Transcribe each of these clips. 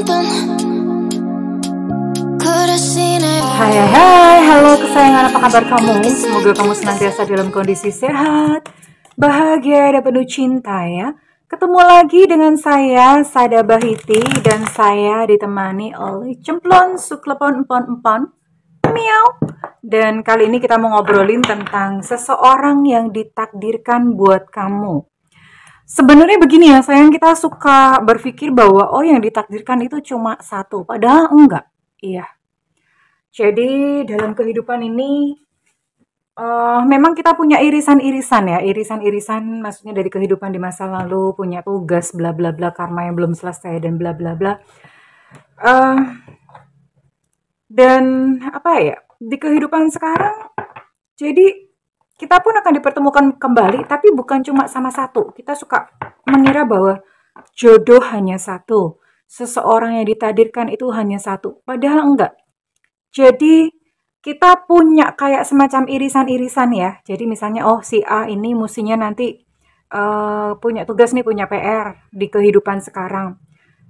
Hai, halo kesayangan, apa kabar kamu? Semoga kamu senantiasa dalam kondisi sehat, bahagia, dan penuh cinta ya. Ketemu lagi dengan saya, Sada Bahiti, dan saya ditemani oleh Cemplon Suklepon Empon-Empon, Miau. Dan kali ini kita mau ngobrolin tentang seseorang yang ditakdirkan buat kamu. Sebenarnya begini ya, sayang, kita suka berpikir bahwa yang ditakdirkan itu cuma satu, padahal enggak. Iya. Jadi dalam kehidupan ini memang kita punya irisan-irisan ya, irisan-irisan maksudnya dari kehidupan di masa lalu, punya tugas bla bla bla, karma yang belum selesai dan bla bla bla. Dan apa ya, di kehidupan sekarang, jadi kita pun akan dipertemukan kembali, tapi bukan cuma sama satu. Kita suka mengira bahwa jodoh hanya satu, seseorang yang ditakdirkan itu hanya satu, padahal enggak. Jadi kita punya kayak semacam irisan-irisan ya. Jadi misalnya si A ini mestinya nanti punya tugas nih, punya PR di kehidupan sekarang.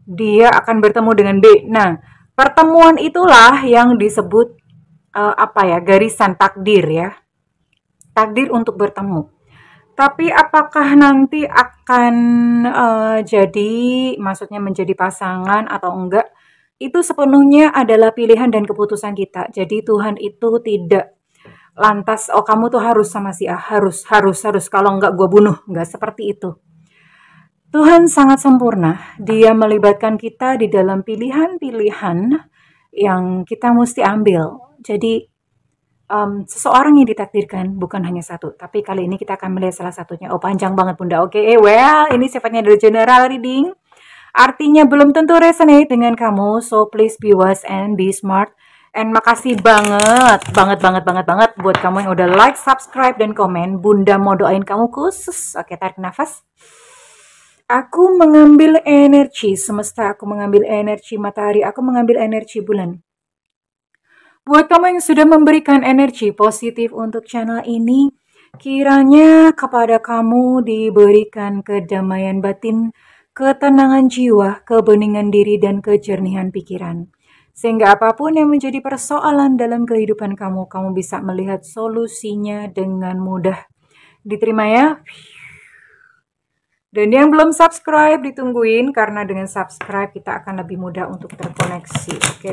Dia akan bertemu dengan B. Nah, pertemuan itulah yang disebut garisan takdir ya. Takdir untuk bertemu. Tapi apakah nanti akan maksudnya menjadi pasangan atau enggak? Itu sepenuhnya adalah pilihan dan keputusan kita. Jadi Tuhan itu tidak lantas, kamu tuh harus sama si A, harus, kalau enggak gue bunuh. Enggak seperti itu. Tuhan sangat sempurna. Dia melibatkan kita di dalam pilihan-pilihan yang kita mesti ambil. Jadi seseorang yang ditakdirkan bukan hanya satu, tapi kali ini kita akan melihat salah satunya. Panjang banget Bunda. Oke, ini sifatnya adalah general reading. Artinya belum tentu resonate dengan kamu, so please be wise and be smart. And makasih banget buat kamu yang udah like, subscribe, dan komen. Bunda mau doain kamu khusus. Oke, tarik nafas. Aku mengambil energi semesta, aku mengambil energi matahari, aku mengambil energi bulan. Buat kamu yang sudah memberikan energi positif untuk channel ini, kiranya kepada kamu diberikan kedamaian batin, ketenangan jiwa, kebeningan diri, dan kejernihan pikiran. Sehingga apapun yang menjadi persoalan dalam kehidupan kamu, kamu bisa melihat solusinya dengan mudah. Diterima ya. Dan yang belum subscribe, ditungguin, karena dengan subscribe kita akan lebih mudah untuk terkoneksi. Oke,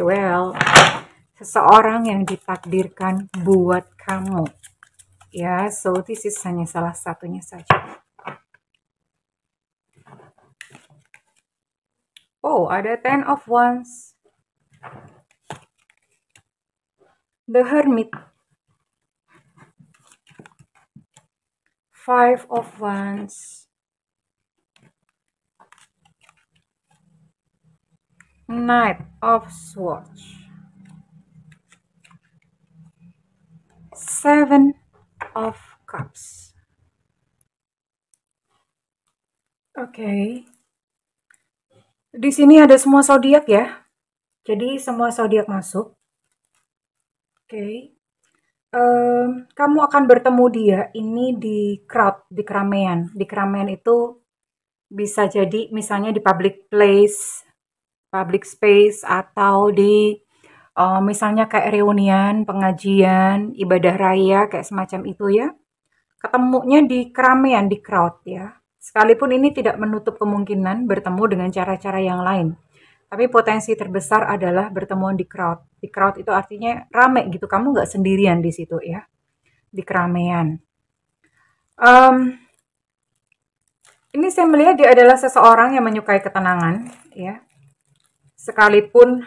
seseorang yang ditakdirkan buat kamu. Ya, so this is hanya salah satunya saja. Ada 10 of Wands. The Hermit. 5 of Wands. Knight of Swords. 7 of Cups. Oke. Di sini ada semua zodiak ya. Jadi semua zodiak masuk. Oke. Kamu akan bertemu dia ini di crowd, di keramaian. Di keramaian itu bisa jadi misalnya di public place, public space, atau di misalnya kayak reunian, pengajian, ibadah raya, kayak semacam itu ya. Ketemunya di keramaian, di crowd ya. Sekalipun ini tidak menutup kemungkinan bertemu dengan cara-cara yang lain. Tapi potensi terbesar adalah bertemuan di crowd. Di crowd itu artinya rame gitu, kamu nggak sendirian di situ ya. Di keramaian. Ini saya melihat dia adalah seseorang yang menyukai ketenangan ya. Sekalipun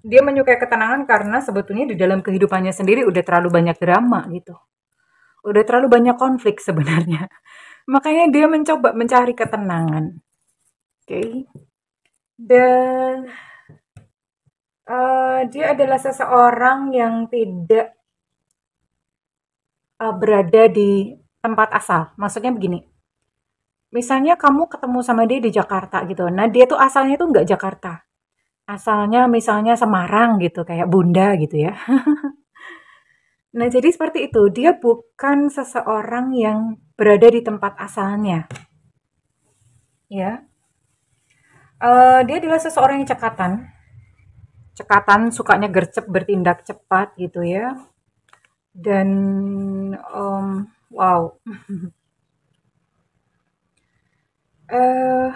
dia menyukai ketenangan karena sebetulnya di dalam kehidupannya sendiri udah terlalu banyak drama gitu. Udah terlalu banyak konflik sebenarnya. Makanya dia mencoba mencari ketenangan. Oke. Dan dia adalah seseorang yang tidak berada di tempat asal. Maksudnya begini. Misalnya kamu ketemu sama dia di Jakarta gitu. Nah, dia tuh asalnya tuh nggak Jakarta. Asalnya misalnya Semarang gitu, kayak Bunda gitu ya. Nah, jadi seperti itu. Dia bukan seseorang yang berada di tempat asalnya. Ya. Dia adalah seseorang yang cekatan, sukanya gercep, bertindak cepat gitu ya. Dan wow, eh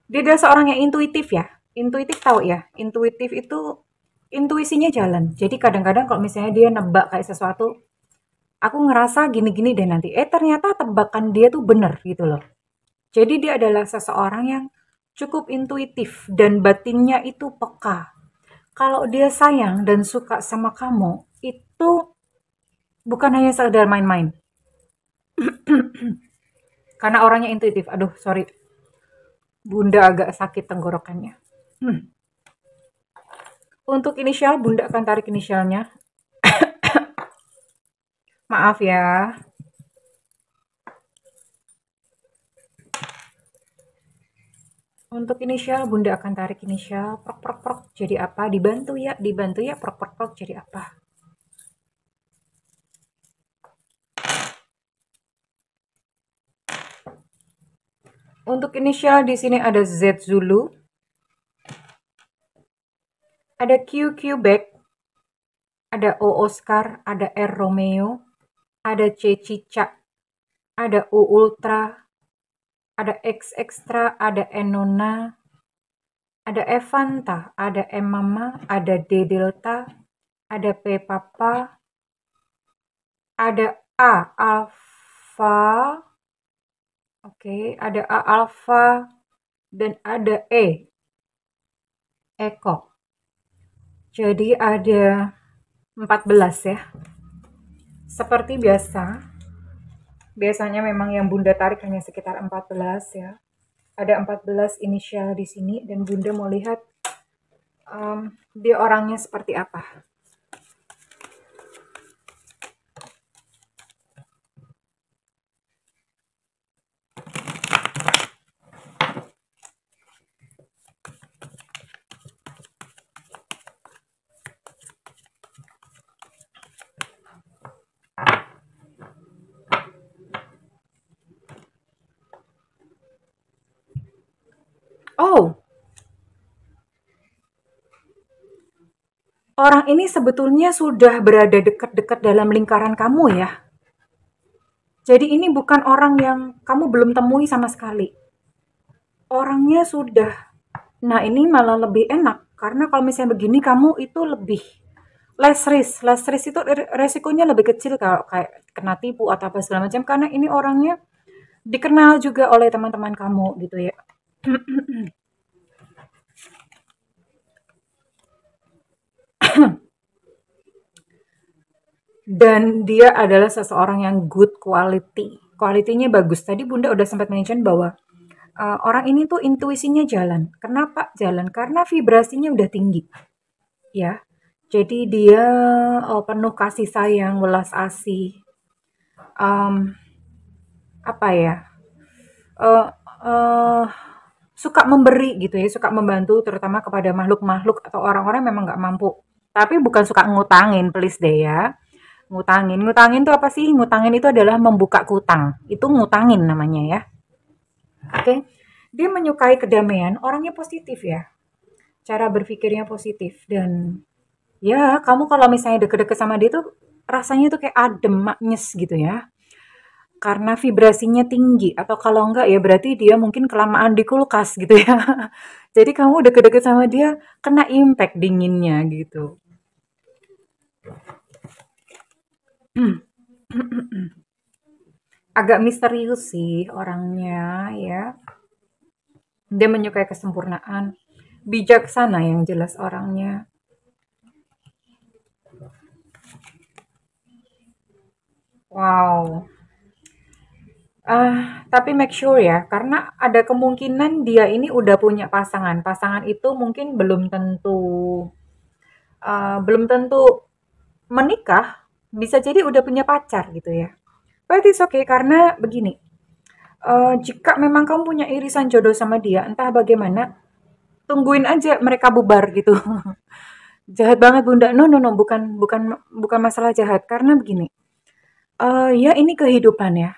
dia adalah seorang yang intuitif ya. Intuitif tahu ya. Intuitif itu intuisinya jalan. Jadi kadang-kadang kalau misalnya dia nebak kayak sesuatu, aku ngerasa gini-gini deh nanti. Ternyata tebakan dia tuh bener gitu loh. Jadi dia adalah seseorang yang cukup intuitif dan batinnya itu peka. Kalau dia sayang dan suka sama kamu, itu bukan hanya sekedar main-main. Karena orangnya intuitif. Aduh, sorry. Bunda agak sakit tenggorokannya. Untuk inisial, Bunda akan tarik inisialnya. Maaf ya. Untuk inisial, Bunda akan tarik inisial. Prok, prok, prok. Jadi apa? Dibantu ya, dibantu ya. Prok, prok, prok. Jadi apa? Untuk inisial di sini ada Z Zulu, ada Q Quebec, ada O Oscar, ada R Romeo, ada C Cicak, ada U Ultra, ada X Extra, ada N Nona, ada F Fanta, ada M Mama, ada D Delta, ada P Papa, ada A Alpha, oke, ada A Alpha, dan ada E Eko. Jadi ada 14 ya. Seperti biasanya memang yang Bunda tarik hanya sekitar 14 ya. Ada 14 inisial di sini dan Bunda mau lihat dia orangnya seperti apa. Oh, orang ini sebetulnya sudah berada dekat-dekat dalam lingkaran kamu ya. Jadi ini bukan orang yang kamu belum temui sama sekali. Orangnya sudah. Nah, ini malah lebih enak karena kalau misalnya begini kamu itu lebih less risk. Less risk itu resikonya lebih kecil kalau kayak kena tipu atau apa segala macam karena ini orangnya dikenal juga oleh teman-teman kamu gitu ya. Dan dia adalah seseorang yang good quality. Quality-nya bagus. Tadi Bunda udah sempat mention bahwa orang ini tuh intuisinya jalan. Kenapa jalan? Karena vibrasinya udah tinggi. Ya. Jadi dia penuh kasih sayang, welas asih. Um, apa ya? Eh eh, suka memberi gitu ya, suka membantu terutama kepada makhluk-makhluk atau orang-orang yang memang nggak mampu. Tapi bukan suka ngutangin, please deh ya. Ngutangin. Ngutangin itu apa sih? Ngutangin itu adalah membuka utang. Itu ngutangin namanya ya. Oke. Dia menyukai kedamaian, orangnya positif ya. Cara berpikirnya positif dan ya, kamu kalau misalnya deket-deket sama dia tuh rasanya tuh kayak adem, maknyes gitu ya. Karena vibrasinya tinggi atau kalau enggak ya berarti dia mungkin kelamaan di kulkas gitu ya. Jadi kamu deket-deket sama dia kena impact dinginnya gitu. Agak misterius sih orangnya ya. Dia menyukai kesempurnaan. Bijaksana yang jelas orangnya. Wow. Tapi make sure ya, karena ada kemungkinan dia ini udah punya pasangan. Pasangan itu mungkin belum tentu menikah, bisa jadi udah punya pacar gitu ya. But it's okay karena begini, jika memang kamu punya irisan jodoh sama dia, entah bagaimana, tungguin aja mereka bubar gitu. Jahat banget Bunda. No, no, no, bukan masalah jahat karena begini. Ya ini kehidupan ya.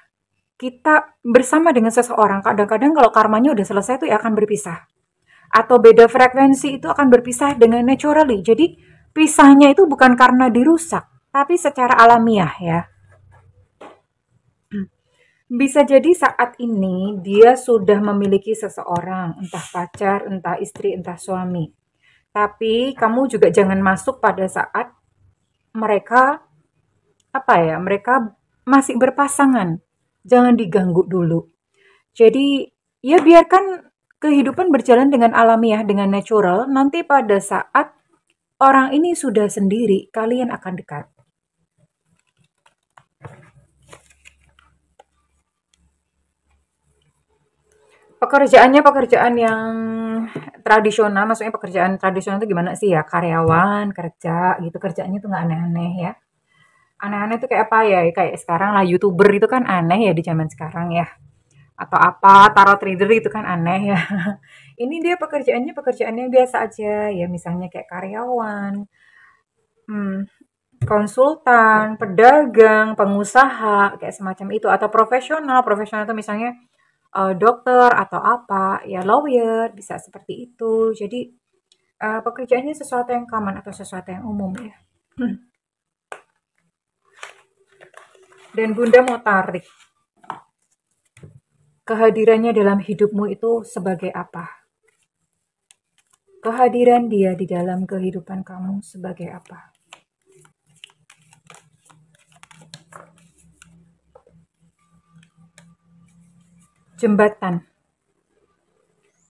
kita bersama dengan seseorang, kadang-kadang kalau karmanya udah selesai tuh ya akan berpisah. Atau beda frekuensi itu akan berpisah dengan naturally. Jadi pisahnya itu bukan karena dirusak, tapi secara alamiah ya. Bisa jadi saat ini dia sudah memiliki seseorang, entah pacar, entah istri, entah suami. Tapi kamu juga jangan masuk pada saat mereka mereka masih berpasangan. Jangan diganggu dulu. Jadi ya biarkan kehidupan berjalan dengan alamiah, dengan natural. Nanti pada saat orang ini sudah sendiri, kalian akan dekat. Pekerjaannya pekerjaan yang tradisional, maksudnya pekerjaan tradisional itu gimana sih ya? Karyawan, kerja gitu, kerjanya tuh nggak aneh-aneh ya. Aneh-aneh tuh kayak apa ya? Kayak sekarang lah YouTuber itu kan aneh ya di zaman sekarang ya. Atau apa, tarot trader itu kan aneh ya. Ini dia pekerjaannya biasa aja ya, misalnya kayak karyawan, hmm, konsultan, pedagang, pengusaha, kayak semacam itu. Atau profesional, profesional itu misalnya dokter atau apa, ya lawyer, bisa seperti itu. Jadi pekerjaannya sesuatu yang common atau sesuatu yang umum ya. Dan Bunda mau tarik, kehadirannya dalam hidupmu itu sebagai apa? Kehadiran dia di dalam kehidupan kamu sebagai apa? Jembatan.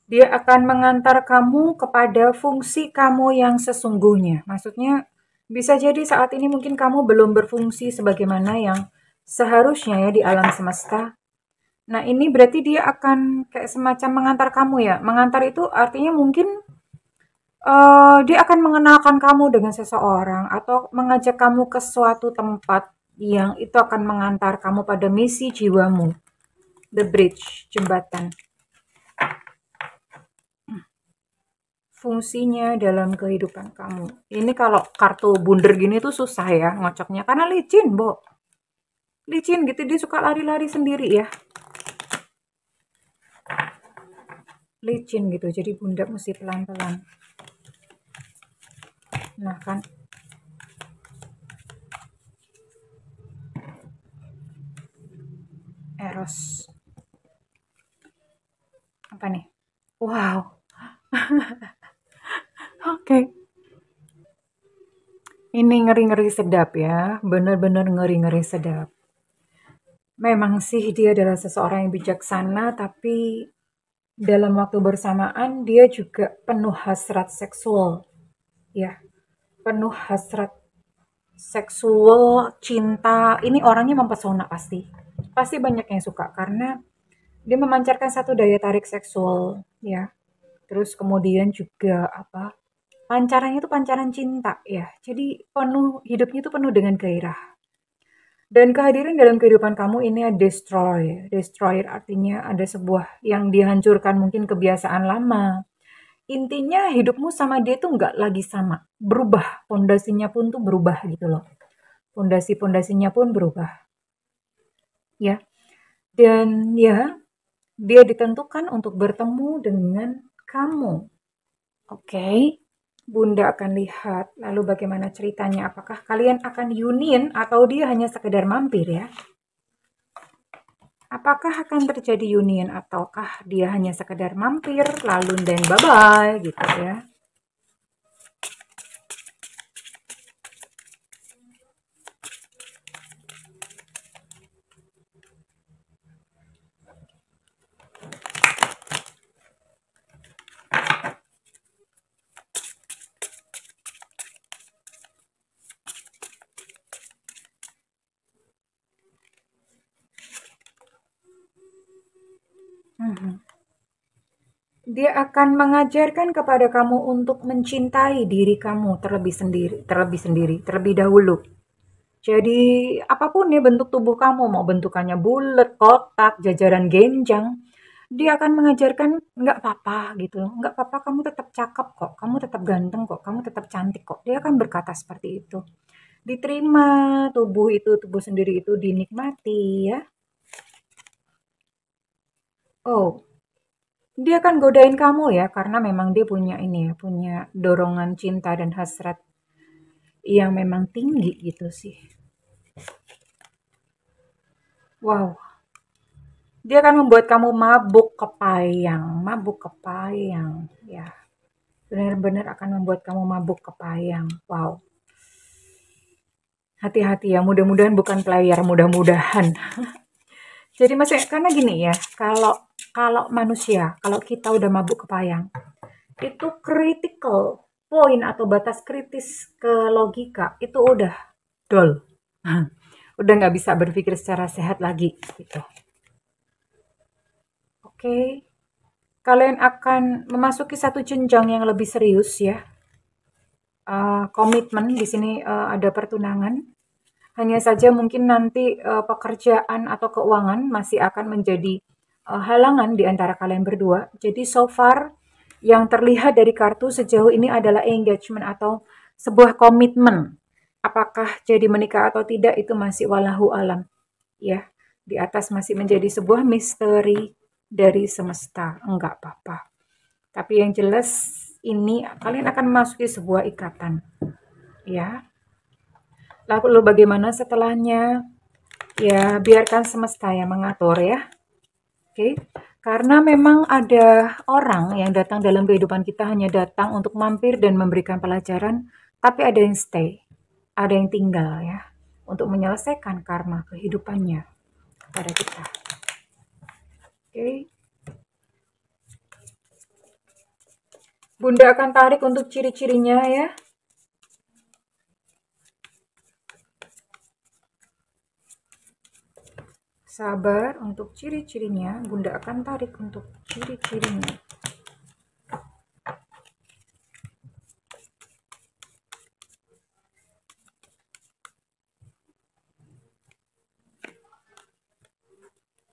Dia akan mengantar kamu kepada fungsi kamu yang sesungguhnya. Maksudnya, bisa jadi saat ini mungkin kamu belum berfungsi sebagaimana yang seharusnya ya di alam semesta. Nah, ini berarti dia akan kayak semacam mengantar kamu ya. Mengantar itu artinya mungkin dia akan mengenalkan kamu dengan seseorang atau mengajak kamu ke suatu tempat yang itu akan mengantar kamu pada misi jiwamu. The bridge, jembatan. Fungsinya dalam kehidupan kamu. Ini kalau kartu bunder gini tuh susah ya ngocoknya karena licin, Bo. Licin gitu, dia suka lari-lari sendiri ya. Licin gitu, jadi bunda mesti pelan-pelan. Nah kan, Eros. Apa nih? Wow. Oke. Ini ngeri-ngeri sedap ya, bener-bener ngeri-ngeri sedap. Memang sih dia adalah seseorang yang bijaksana, tapi dalam waktu bersamaan dia juga penuh hasrat seksual. Ya, penuh hasrat seksual, cinta. Ini orangnya mempesona pasti. Pasti banyak yang suka karena dia memancarkan satu daya tarik seksual, ya. Terus kemudian juga apa? Pancarannya itu pancaran cinta ya. Jadi penuh hidupnya itu penuh dengan gairah. Dan kehadiran dalam kehidupan kamu ini ada destroy. Destroyer artinya ada sebuah yang dihancurkan mungkin kebiasaan lama. Intinya hidupmu sama dia tuh nggak lagi sama. Berubah. Pondasinya pun tuh berubah gitu loh. Pondasi-pondasinya pun berubah. Ya. Dan ya, dia ditentukan untuk bertemu dengan kamu. Oke. Bunda akan lihat lalu bagaimana ceritanya. Apakah kalian akan union atau dia hanya sekedar mampir ya? Apakah akan terjadi union ataukah dia hanya sekedar mampir lalu dan bye-bye gitu ya? Dia akan mengajarkan kepada kamu untuk mencintai diri kamu terlebih dahulu. Jadi apapun ya bentuk tubuh kamu, mau bentukannya bulat, kotak, jajaran genjang, dia akan mengajarkan nggak apa-apa gitu loh. Nggak apa-apa, kamu tetap cakep kok, kamu tetap ganteng kok, kamu tetap cantik kok. Dia akan berkata seperti itu. Diterima tubuh itu, tubuh sendiri itu dinikmati ya. Oh, dia kan godain kamu ya, karena memang dia punya ini ya, punya dorongan cinta dan hasrat yang memang tinggi gitu sih. Wow, dia akan membuat kamu mabuk kepayang, ya. Benar-benar akan membuat kamu mabuk kepayang. Wow, hati-hati ya, mudah-mudahan bukan player, mudah-mudahan. Jadi maksudnya karena gini ya, kalau kalau manusia, kalau kita udah mabuk kepayang, itu critical point atau batas kritis ke logika itu udah dol. Udah nggak bisa berpikir secara sehat lagi gitu. Oke, kalian akan memasuki satu jenjang yang lebih serius ya. Komitmen di sini ada pertunangan. Hanya saja mungkin nanti pekerjaan atau keuangan masih akan menjadi halangan di antara kalian berdua. Jadi so far yang terlihat dari kartu sejauh ini adalah engagement atau sebuah komitmen. Apakah jadi menikah atau tidak itu masih walahu alam. Ya, di atas masih menjadi sebuah misteri dari semesta. Enggak apa-apa. Tapi yang jelas ini kalian akan memasuki sebuah ikatan. Ya, lalu bagaimana setelahnya? Ya, biarkan semesta yang mengatur ya. Oke. Karena memang ada orang yang datang dalam kehidupan kita hanya datang untuk mampir dan memberikan pelajaran, tapi ada yang stay, ada yang tinggal ya, untuk menyelesaikan karma kehidupannya kepada kita. Oke. Bunda akan tarik untuk ciri-cirinya ya. Sabar untuk ciri-cirinya, Bunda akan tarik untuk ciri-cirinya.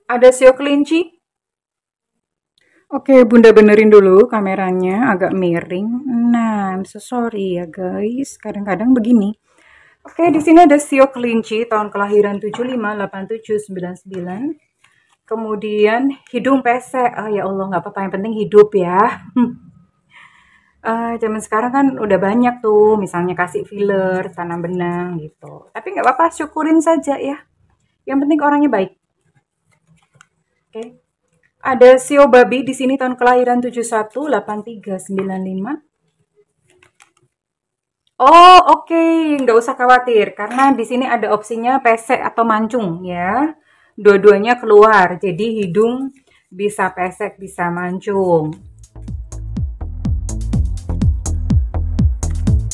Ada sio kelinci. Oke, Bunda benerin dulu kameranya agak miring. Nah, I'm so sorry ya guys. Kadang-kadang begini. Oke, di sini ada sio kelinci tahun kelahiran 75, 87, 99. Kemudian hidung pesek. Ah ya Allah, nggak apa-apa, yang penting hidup ya. Zaman sekarang kan udah banyak tuh, misalnya kasih filler, tanam benang gitu. Tapi nggak apa-apa, syukurin saja ya. Yang penting orangnya baik. Oke. Ada sio babi di sini tahun kelahiran 71, 83, 95. Oh, oke, nggak usah khawatir karena di sini ada opsinya pesek atau mancung ya. Dua-duanya keluar, jadi hidung bisa pesek, bisa mancung.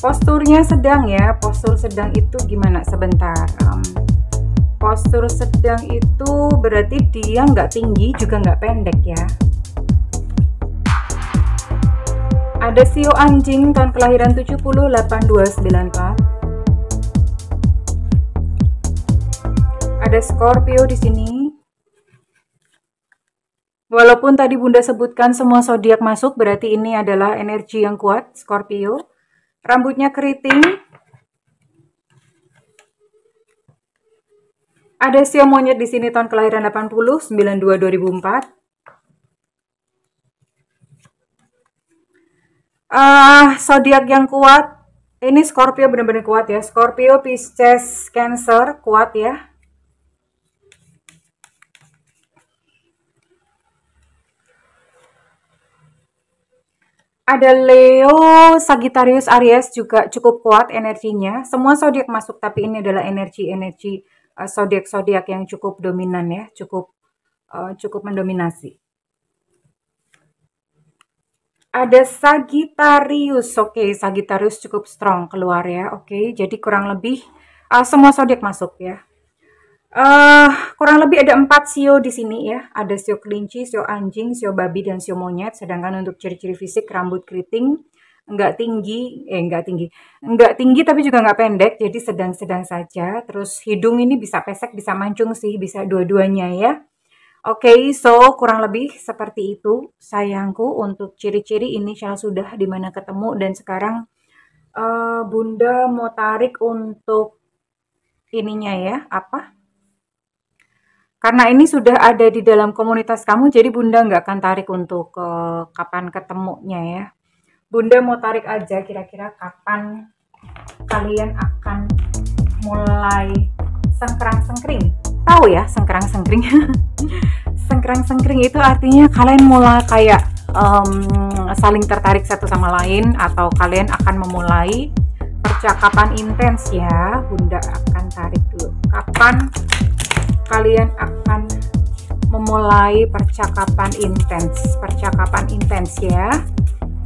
Posturnya sedang ya, postur sedang itu gimana? Sebentar. Postur sedang itu berarti dia nggak tinggi juga nggak pendek ya. Ada sio anjing tahun kelahiran 70, 82, 94. Ada Scorpio di sini. Walaupun tadi Bunda sebutkan semua zodiak masuk, berarti ini adalah energi yang kuat, Scorpio. Rambutnya keriting. Ada sio monyet di sini tahun kelahiran 80, 92, 2004. Zodiak yang kuat. Ini Scorpio benar-benar kuat ya. Scorpio, Pisces, Cancer kuat ya. Ada Leo, Sagittarius, Aries juga cukup kuat energinya. Semua zodiak masuk, tapi ini adalah energi-energi zodiak-zodiak yang cukup dominan ya, cukup mendominasi. Ada Sagittarius, oke, Sagittarius cukup strong keluar ya, oke. Jadi kurang lebih semua zodiak masuk ya. Kurang lebih ada 4 sio di sini ya. Ada sio kelinci, sio anjing, sio babi, dan sio monyet. Sedangkan untuk ciri-ciri fisik, rambut keriting, enggak tinggi tapi juga enggak pendek, jadi sedang-sedang saja. Terus hidung ini bisa pesek, bisa mancung sih, bisa dua-duanya ya. Oke, so kurang lebih seperti itu sayangku untuk ciri-ciri inisial sudah di mana ketemu, dan sekarang Bunda mau tarik untuk ininya ya, apa? Karena ini sudah ada di dalam komunitas kamu, jadi Bunda nggak akan tarik untuk kapan ketemunya ya. Bunda mau tarik aja kira-kira kapan kalian akan mulai sengkrang-sengkring. Tahu ya sengkrang-sengkring? Sengkrang-sengkring itu artinya kalian mulai kayak saling tertarik satu sama lain, atau kalian akan memulai percakapan intens ya. Bunda akan tarik dulu. Kapan kalian akan memulai percakapan intens ya.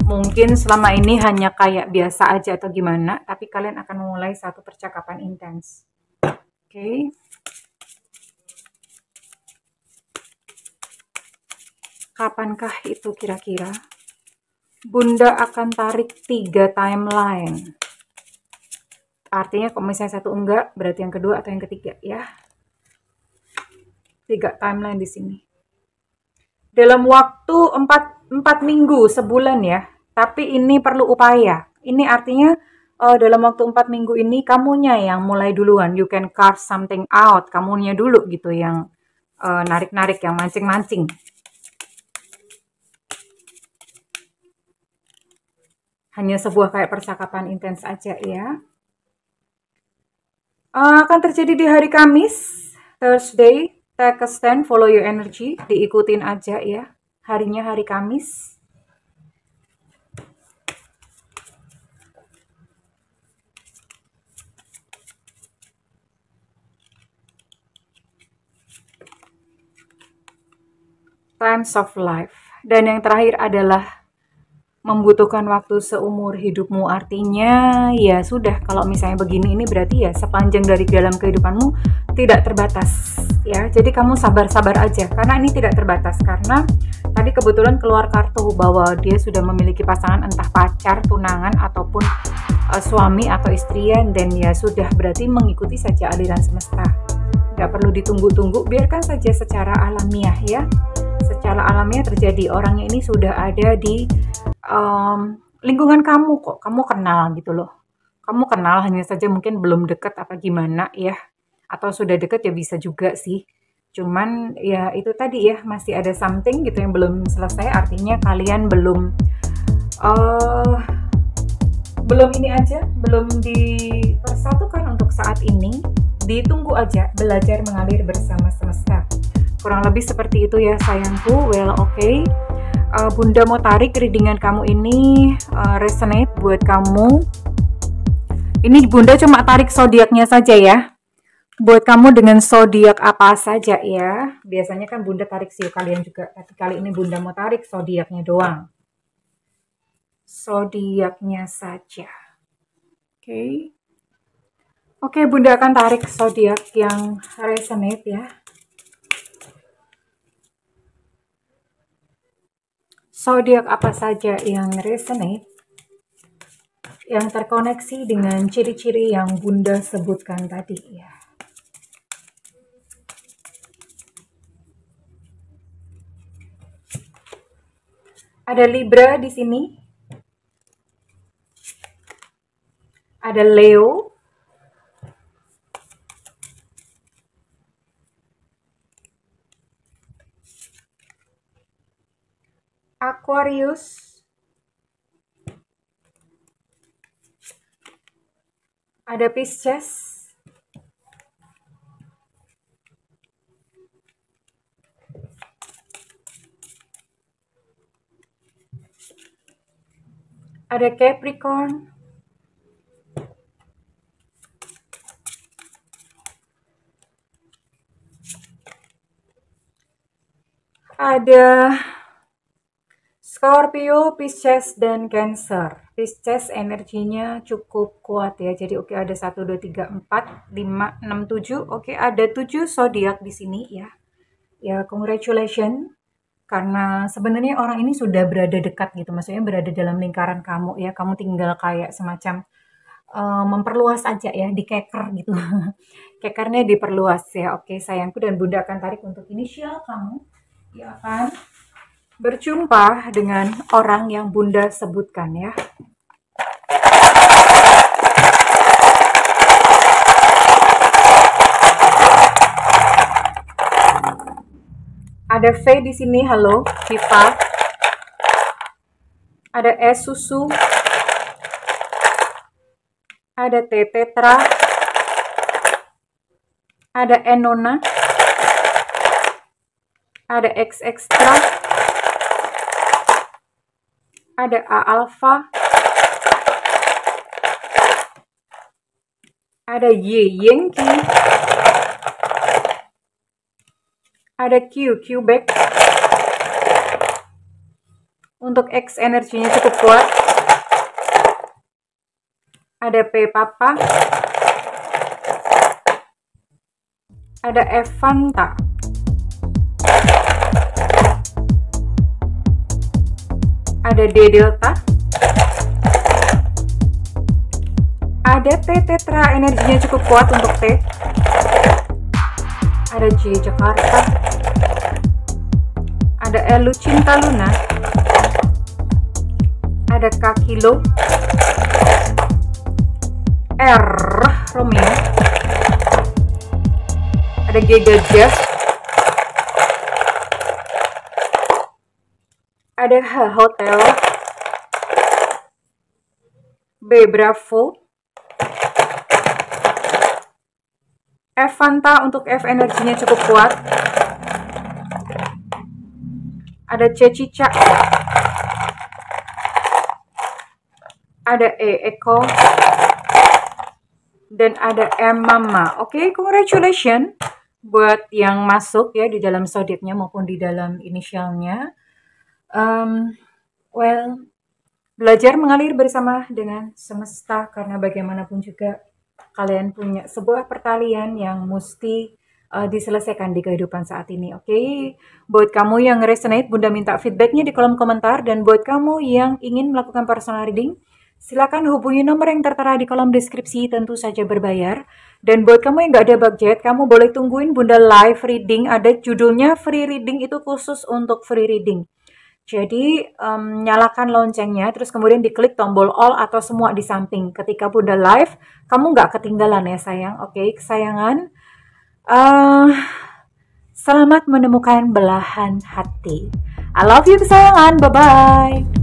Mungkin selama ini hanya kayak biasa aja atau gimana, tapi kalian akan memulai satu percakapan intens. Oke. Kapankah itu kira-kira? Bunda akan tarik 3 timeline. Artinya kalau misalnya satu enggak, berarti yang kedua atau yang ketiga ya. 3 timeline di sini. Dalam waktu 4 minggu, sebulan ya. Tapi ini perlu upaya. Ini artinya dalam waktu 4 minggu ini kamunya yang mulai duluan. You can carve something out. Kamunya dulu gitu yang narik-narik, yang mancing-mancing. Hanya sebuah kayak percakapan intens aja ya. Akan terjadi di hari Kamis, Thursday. Take a stand, follow your energy. Diikutin aja ya. Harinya hari Kamis. Times of life. Dan yang terakhir adalah membutuhkan waktu seumur hidupmu. Artinya ya sudah, kalau misalnya begini, ini berarti ya sepanjang dari dalam kehidupanmu tidak terbatas ya. Jadi kamu sabar-sabar aja, karena ini tidak terbatas. Karena tadi kebetulan keluar kartu bahwa dia sudah memiliki pasangan, entah pacar, tunangan, ataupun suami atau istri ya. Dan ya sudah, berarti mengikuti saja aliran semesta, nggak perlu ditunggu-tunggu, biarkan saja secara alamiah ya. Secara alamiah terjadi. Orangnya ini sudah ada di lingkungan kamu kok, kamu kenal gitu loh. Kamu kenal, hanya saja mungkin belum deket apa gimana ya. Atau sudah deket ya bisa juga sih. Cuman ya itu tadi ya, masih ada something gitu yang belum selesai. Artinya kalian belum ini aja, belum dipersatukan untuk saat ini. Ditunggu aja, belajar mengalir bersama semesta. Kurang lebih seperti itu ya sayangku. Well, okay. Bunda mau tarik readingan kamu ini resonate buat kamu. Ini Bunda cuma tarik zodiaknya saja ya. Buat kamu dengan zodiak apa saja ya. Biasanya kan Bunda tarik sih kalian juga, tapi kali ini Bunda mau tarik zodiaknya doang. Zodiaknya saja. Oke. Oke, Bunda akan tarik zodiak yang resonate ya. Zodiak apa saja yang resonate, yang terkoneksi dengan ciri-ciri yang Bunda sebutkan tadi ya. Ada Libra di sini. Ada Leo. Aquarius. Ada Pisces. Ada Capricorn. Ada Scorpio, Pisces, dan Cancer. Pisces energinya cukup kuat ya. Jadi oke, ada 1, 2, 3, 4, 5, 6, 7. Oke, ada 7 zodiak di sini ya. Ya, congratulations. Karena sebenarnya orang ini sudah berada dekat gitu. Maksudnya berada dalam lingkaran kamu ya. Kamu tinggal kayak semacam memperluas aja ya, dikeker gitu. Kekernya diperluas ya. Oke, sayangku, dan Bunda akan tarik untuk inisial kamu. Ya akan berjumpa dengan orang yang Bunda sebutkan ya. Ada V di sini, halo, Viva. Ada E susu. Ada T tetra. Ada E nona. Ada X extra. Ada A alpha. Ada Y Yankee. Ada Q Quebec. Untuk X energinya cukup kuat. Ada P Papa. Ada F Fanta. Ada D Delta. Ada T Tetra, energinya cukup kuat untuk T. Ada J Jakarta. Ada L Cinta Luna. Ada K Kilo. R Romeo. Ada G Gajah. Ada H Hotel. B Bravo. F Fanta, untuk F energinya cukup kuat. Ada C Cicak. Ada E Eko. Dan ada M Mama. Oke, congratulations buat yang masuk ya di dalam zodiaknya maupun di dalam inisialnya. Well, belajar mengalir bersama dengan semesta, karena bagaimanapun juga kalian punya sebuah pertalian yang mesti diselesaikan di kehidupan saat ini. Oke, buat kamu yang resonate, Bunda minta feedbacknya di kolom komentar. Dan buat kamu yang ingin melakukan personal reading, silakan hubungi nomor yang tertera di kolom deskripsi, tentu saja berbayar. Dan buat kamu yang gak ada budget, kamu boleh tungguin Bunda live reading. Ada judulnya free reading, itu khusus untuk free reading. Jadi nyalakan loncengnya, terus kemudian diklik tombol all atau semua di samping. Ketika Bunda live, kamu nggak ketinggalan ya sayang. Oke, kesayangan. Selamat menemukan belahan hati. I love you kesayangan. Bye-bye.